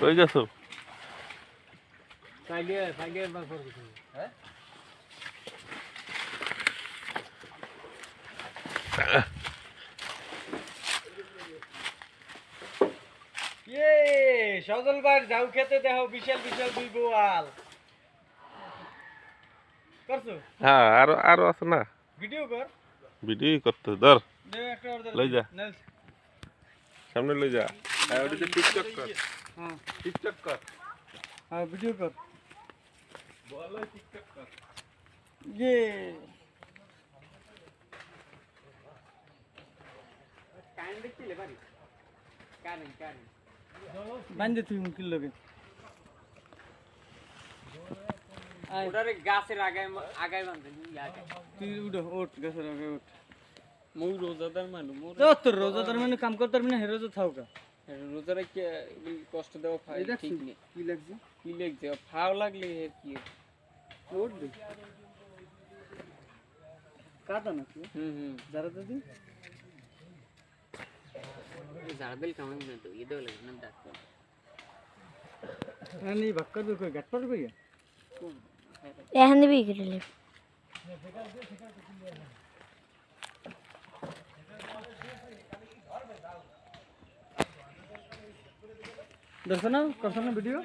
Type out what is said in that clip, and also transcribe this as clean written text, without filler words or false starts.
কই গেছো? সাইডে বার করে দিছি হ্যাঁ সজল ভাই যাও খেতে দেখো বিশাল বিশাল দুই বোয়াল করছো হ্যাঁ আরো আরো আছে না ভিডিও কর ভিডিও করতে ধর দে একটা অর্ডার লই যা নাও সামনে লই যা আর ওদিকে টিকটক কর হ্যাঁ টিকটক কর হ্যাঁ ভিডিও কর বলো টিকটক কর ये কারেন্ট দেখছিলে বাড়ি কারেন্ট বান্ধে তুই মুকিল লগে ওটারে গাছের আগায় বান্ধে তুই উঠো ওঠ গাছের আগায় ওঠ মই রোজাদার মানুষ তোর রোজাদার মানে কাম করতে পারবি না হে রোজা থাও কা রোজারে কি কষ্ট দেওয়া ঠিক নেই কি লাগছে ফাও লাগলে এর কি ওঠ দে কাটা নাকি যারা দাদি যারা বেল কামাই না তো ये दो लगना डाक्टर नहीं भक्का तो कोई गट पर भैया এখন দিবি কেটে दर्शना करसना वीडियो